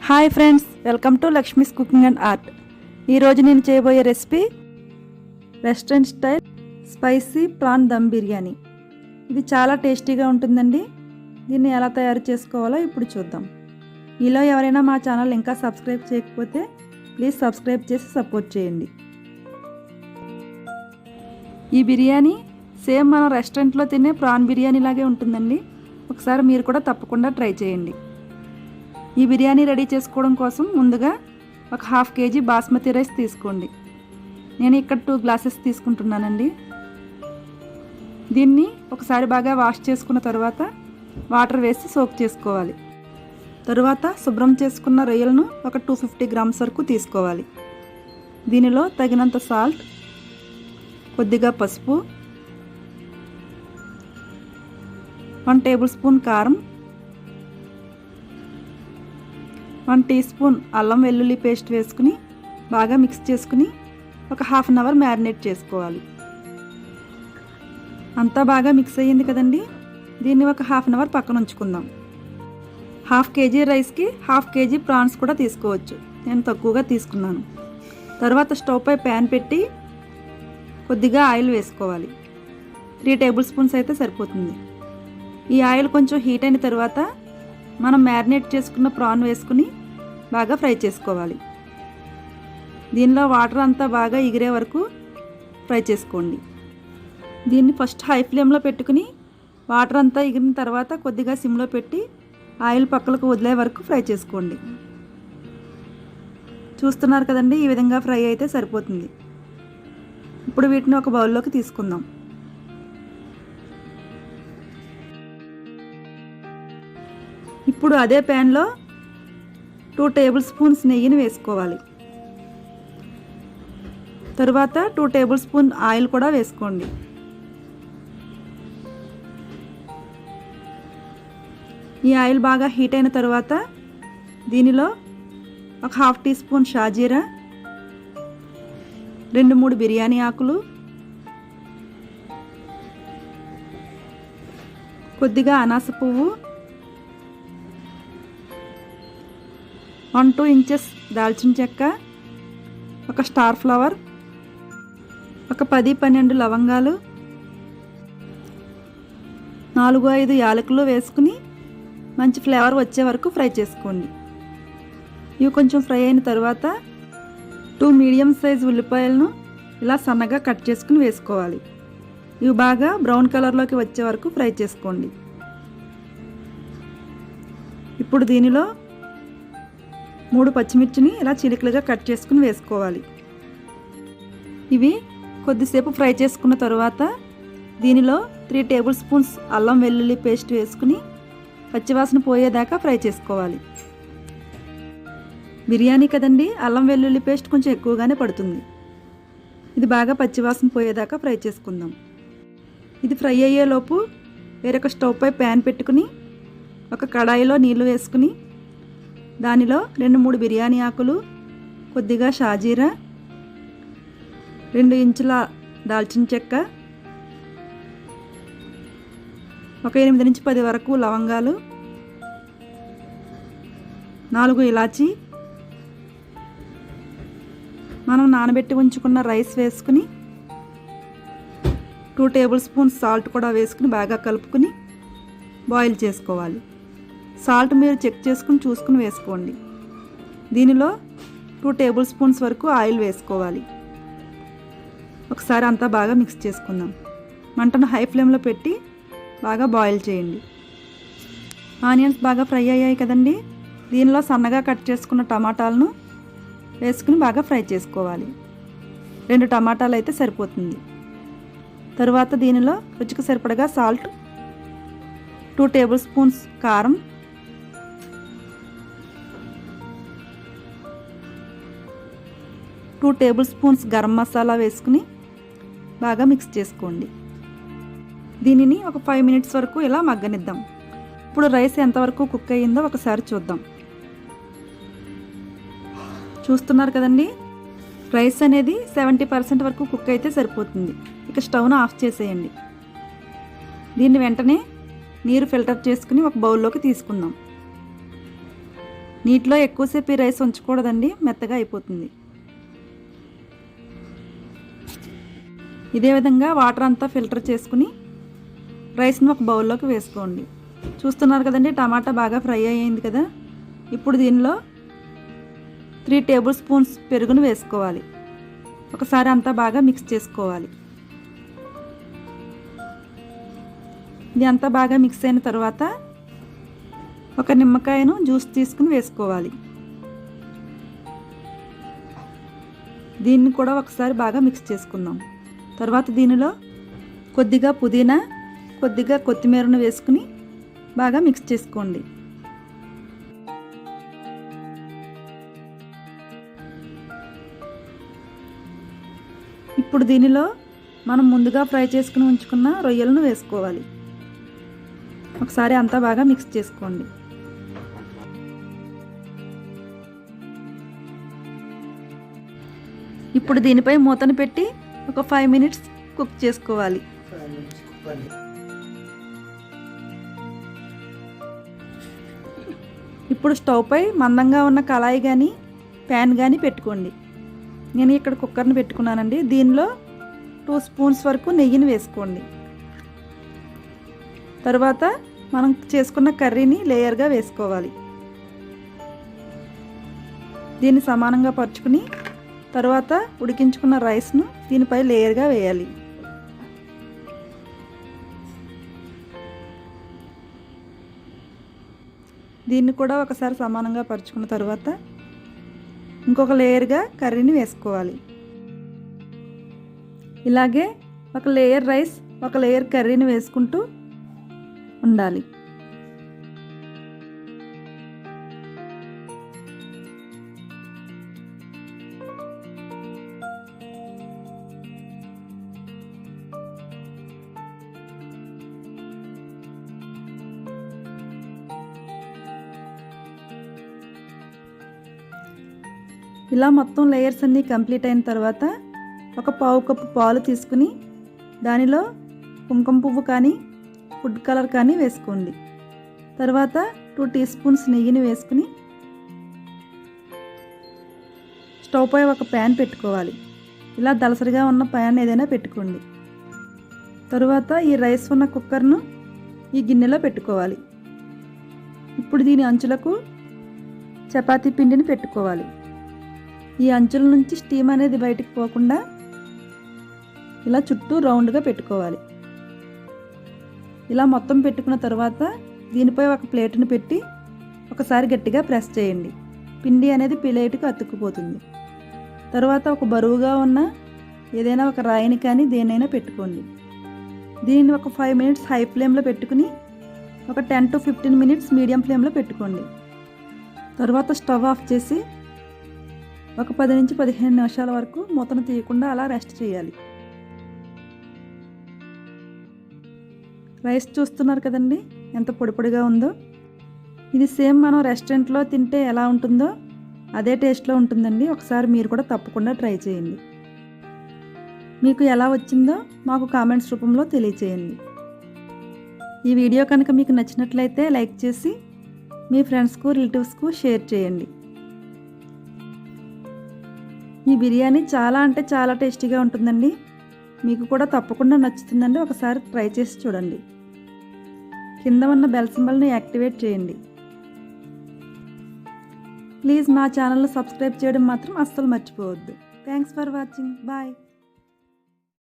Hi friends, welcome to Lakshmi's cooking and art. ఈరోజు నేను చేయబోయే recipe restaurant style spicy prawn dum biryani. ఇది చాలా టేస్టీగా ఉంటుందండి. దీన్ని ఎలా తయారు చేసుకోవాలో ఇప్పుడు చూద్దాం. మీలో ఎవరైనా మా ఛానల్ ఇంకా సబ్స్క్రైబ్ చేయకపోతే ప్లీజ్ సబ్స్క్రైబ్ చేసి సపోర్ట్ చేయండి. ఈ బిర్యానీ సేమ్ మన రెస్టారెంట్లో తినే ప్రాన్ బిర్యానీ లాగే ఉంటుందండి. ఒకసారి మీరు కూడా తప్పకుండా ట్రై చేయండి. ఈ బిర్యానీ రెడీ చేసుకోవడం కోసం ముందుగా ఒక 1/2 kg బాస్మతి రైస్ తీసుకోండి. నేను ఇక్కడ 2 గ్లాసెస్ తీసుకుంటున్నానండి. దీన్ని ఒకసారి బాగా వాష్ చేసుకున్న తర్వాత వాటర్ వేసి సోక్ చేసుకోవాలి. తరువాత శుభ్రం చేసుకున్న రొయ్యలను ఒక 250 గ్రామ్స్ వరకు తీసుకోవాలి. దీనిలో తగినంత సాల్ట్, కొద్దిగా పసుపు, 1 టేబుల్ స్పూన్ కారం, 1 టీ స్పూన్ అల్లం వెల్లుల్లి పేస్ట్ వేసుకుని బాగా మిక్స్ చేసుకుని ఒక 1/2 అవర్ మ్యారినేట్ చేసుకోవాలి. అంతా బాగా మిక్స్ అయ్యింది కదండి. దీన్ని ఒక 1/2 అవర్ పక్కన ఉంచుకుందాం. 1/2 kg రైస్కి 1/2 kg ప్రాన్స్ కూడా తీసుకోవచ్చు. నేను తక్కువగా తీసుకున్నాను. తర్వాత స్టవ్ పై ప్యాన్ పెట్టి కొద్దిగా ఆయిల్ వేసుకోవాలి. 3 టేబుల్ స్పూన్స్ అయితే సరిపోతుంది. ఈ ఆయిల్ కొంచెం హీట్ అయిన తర్వాత మనం మ్యారినేట్ చేసుకున్న ప్రాన్ వేసుకుని బాగా ఫ్రై చేసుకోవాలి. దీనిలో వాటర్ అంతా బాగా ఎగిరే వరకు ఫ్రై చేసుకోండి. దీన్ని ఫస్ట్ హై ఫ్లేమ్లో పెట్టుకుని వాటర్ అంతా ఎగిరిన తర్వాత కొద్దిగా సిమ్లో పెట్టి ఆయిల్ పక్కలకు వదిలే వరకు ఫ్రై చేసుకోండి. చూస్తున్నారు కదండి, ఈ విధంగా ఫ్రై అయితే సరిపోతుంది. ఇప్పుడు వీటిని ఒక బౌల్లోకి తీసుకుందాం. ఇప్పుడు అదే ప్యాన్లో 2 టేబుల్ స్పూన్స్ నెయ్యిని వేసుకోవాలి. తరువాత 2 టేబుల్ స్పూన్ ఆయిల్ కూడా వేసుకోండి. ఈ ఆయిల్ బాగా హీట్ అయిన తర్వాత దీనిలో ఒక 1/2 టీ స్పూన్ షాజీరా, 2-3 బిర్యానీ ఆకులు, కొద్దిగా అనాస పువ్వు, 1-2 ఇంచెస్ దాల్చిన చెక్క, ఒక స్టార్ ఫ్లవర్, ఒక 10-12 లవంగాలు, 4-5 యాలకులు వేసుకుని మంచి ఫ్లేవర్ వచ్చే వరకు ఫ్రై చేసుకోండి. ఇవి కొంచెం ఫ్రై అయిన తర్వాత 2 మీడియం సైజ్ ఉల్లిపాయలను ఇలా సన్నగా కట్ చేసుకుని వేసుకోవాలి. ఇవి బాగా బ్రౌన్ కలర్లోకి వచ్చే వరకు ఫ్రై చేసుకోండి. ఇప్పుడు దీనిలో 3 పచ్చిమిర్చిని ఇలా చిలుకలుగా కట్ చేసుకుని వేసుకోవాలి. ఇవి కొద్దిసేపు ఫ్రై చేసుకున్న తర్వాత దీనిలో 3 టేబుల్ స్పూన్స్ అల్లం వెల్లుల్లి పేస్ట్ వేసుకుని పచ్చివాసన పోయేదాకా ఫ్రై చేసుకోవాలి. బిర్యానీ కదండి, అల్లం వెల్లుల్లి పేస్ట్ కొంచెం ఎక్కువగానే పడుతుంది. ఇది బాగా పచ్చివాసన పోయేదాకా ఫ్రై చేసుకుందాం. ఇది ఫ్రై అయ్యేలోపు వేరొక స్టవ్ పై ప్యాన్ పెట్టుకుని ఒక కడాయిలో నీళ్లు వేసుకుని దానిలో 2-3 బిర్యానీ ఆకులు, కొద్దిగా షాజీరా, 2 ఇంచుల దాల్చిన చెక్క, ఒక 8-10 వరకు లవంగాలు, 4 ఇలాచి, మనం నానబెట్టి ఉంచుకున్న రైస్ వేసుకుని 2 టేబుల్ స్పూన్స్ సాల్ట్ కూడా వేసుకుని బాగా కలుపుకుని బాయిల్ చేసుకోవాలి. సాల్ట్ మీరు చెక్ చేసుకుని చూసుకుని వేసుకోండి. దీనిలో 2 టేబుల్ స్పూన్స్ వరకు ఆయిల్ వేసుకోవాలి. ఒకసారి అంతా బాగా మిక్స్ చేసుకుందాం. మంటను హై ఫ్లేమ్లో పెట్టి బాగా బాయిల్ చేయండి. ఆనియన్స్ బాగా ఫ్రై అయ్యాయి కదండి. దీనిలో సన్నగా కట్ చేసుకున్న టమాటాలను వేసుకుని బాగా ఫ్రై చేసుకోవాలి. 2 టమాటాలు అయితే సరిపోతుంది. తరువాత దీనిలో రుచికి సరిపడగా సాల్ట్, 2 టేబుల్ స్పూన్స్ కారం, 2 టేబుల్ స్పూన్స్ గరం మసాలా వేసుకుని బాగా మిక్స్ చేసుకోండి. దీనిని ఒక 5 మినిట్స్ వరకు ఇలా మగ్గనిద్దాం. ఇప్పుడు రైస్ ఎంతవరకు కుక్ అయ్యిందో ఒకసారి చూద్దాం. చూస్తున్నారు కదండి, రైస్ అనేది 70% వరకు కుక్ అయితే సరిపోతుంది. ఇక స్టవ్ను ఆఫ్ చేసేయండి. దీన్ని వెంటనే నీరు ఫిల్టర్ చేసుకుని ఒక బౌల్లోకి తీసుకుందాం. నీటిలో ఎక్కువసేపు ఈ రైస్ ఉంచకూడదండి, మెత్తగా అయిపోతుంది. ఇదే విధంగా వాటర్ అంతా ఫిల్టర్ చేసుకుని రైస్ని ఒక బౌల్లోకి వేసుకోండి. చూస్తున్నారు కదండి, టమాటా బాగా ఫ్రై అయ్యింది కదా. ఇప్పుడు దీనిలో 3 టేబుల్ స్పూన్స్ పెరుగును వేసుకోవాలి. ఒకసారి అంతా బాగా మిక్స్ చేసుకోవాలి. ఇది అంతా బాగా మిక్స్ అయిన తర్వాత ఒక నిమ్మకాయను జ్యూస్ తీసుకుని వేసుకోవాలి. దీన్ని కూడా ఒకసారి బాగా మిక్స్ చేసుకుందాం. తర్వాత దీనిలో కొద్దిగా పుదీనా, కొద్దిగా కొత్తిమీరను వేసుకుని బాగా మిక్స్ చేసుకోండి. ఇప్పుడు దీనిలో మనం ముందుగా ఫ్రై చేసుకుని ఉంచుకున్న రొయ్యలను వేసుకోవాలి. ఒకసారి అంతా బాగా మిక్స్ చేసుకోండి. ఇప్పుడు దీనిపై మూతను పెట్టి ఒక 5 మినిట్స్ కుక్ చేసుకోవాలి. ఇప్పుడు స్టవ్ పై మందంగా ఉన్న కళాయి కానీ ప్యాన్ కానీ పెట్టుకోండి. నేను ఇక్కడ కుక్కర్ని పెట్టుకున్నానండి. దీనిలో 2 స్పూన్స్ వరకు నెయ్యిని వేసుకోండి. తర్వాత మనం చేసుకున్న కర్రీని లేయర్గా వేసుకోవాలి. దీన్ని సమానంగా పరుచుకుని తర్వాత ఉడికించుకున్న రైస్ను దీనిపై లేయర్గా వేయాలి. దీన్ని కూడా ఒకసారి సమానంగా పరుచుకున్న తర్వాత ఇంకొక లేయర్గా కర్రీని వేసుకోవాలి. ఇలాగే ఒక లేయర్ రైస్, ఒక లేయర్ కర్రీని వేసుకుంటూ ఉండాలి. ఇలా మొత్తం లేయర్స్ అన్నీ కంప్లీట్ అయిన తర్వాత ఒక పావు కప్పు పాలు తీసుకుని దానిలో కుంకుమ పువ్వు కానీ ఫుడ్ కలర్ కానీ వేసుకోండి. తర్వాత 2 టీ స్పూన్స్ నెయ్యిని వేసుకుని స్టవ్ పై ఒక ప్యాన్ పెట్టుకోవాలి. ఇలా దలసరిగా ఉన్న ప్యాన్ ఏదైనా పెట్టుకోండి. తరువాత ఈ రైస్ ఉన్న కుక్కర్ను ఈ గిన్నెలో పెట్టుకోవాలి. ఇప్పుడు దీని అంచులకు చపాతీ పిండిని పెట్టుకోవాలి. ఈ అంచుల నుంచి స్టీమ్ అనేది బయటికి పోకుండా ఇలా చుట్టూ రౌండ్గా పెట్టుకోవాలి. ఇలా మొత్తం పెట్టుకున్న తర్వాత దీనిపై ఒక ప్లేట్ని పెట్టి ఒకసారి గట్టిగా ప్రెస్ చేయండి. పిండి అనేది ప్లేట్కి అతుక్కుపోతుంది. తర్వాత ఒక బరువుగా ఉన్న ఏదైనా ఒక రాయిని కానీ దేనైనా పెట్టుకోండి. దీనిని ఒక 5 మినిట్స్ హై ఫ్లేమ్లో పెట్టుకుని ఒక 10 to 15 మినిట్స్ మీడియం ఫ్లేమ్లో పెట్టుకోండి. తర్వాత స్టవ్ ఆఫ్ చేసి ఒక 10 నుంచి 15 నిమిషాల వరకు మూతను తీయకుండా అలా రెస్ట్ చేయాలి. రైస్ చూస్తున్నారు కదండి, ఎంత పొడి పొడిగా ఉందో. ఇది సేమ్ మనం రెస్టారెంట్లో తింటే ఎలా ఉంటుందో అదే టేస్ట్లో ఉంటుందండి. ఒకసారి మీరు కూడా తప్పకుండా ట్రై చేయండి. మీకు ఎలా వచ్చిందో మాకు కామెంట్స్ రూపంలో తెలియచేయండి. ఈ వీడియో కనుక మీకు నచ్చినట్లయితే లైక్ చేసి మీ ఫ్రెండ్స్కు, రిలేటివ్స్కు షేర్ చేయండి. ఈ బిర్యానీ చాలా అంటే చాలా టేస్టీగా ఉంటుందండి. మీకు కూడా తప్పకుండా నచ్చుతుందండి. ఒకసారి ట్రై చేసి చూడండి. కింద ఉన్న బెల్ సింబల్ని యాక్టివేట్ చేయండి. ప్లీజ్ మా ఛానల్ని సబ్స్క్రైబ్ చేయడం మాత్రం అస్సలు మర్చిపోవద్దు. Thanks for watching. బాయ్.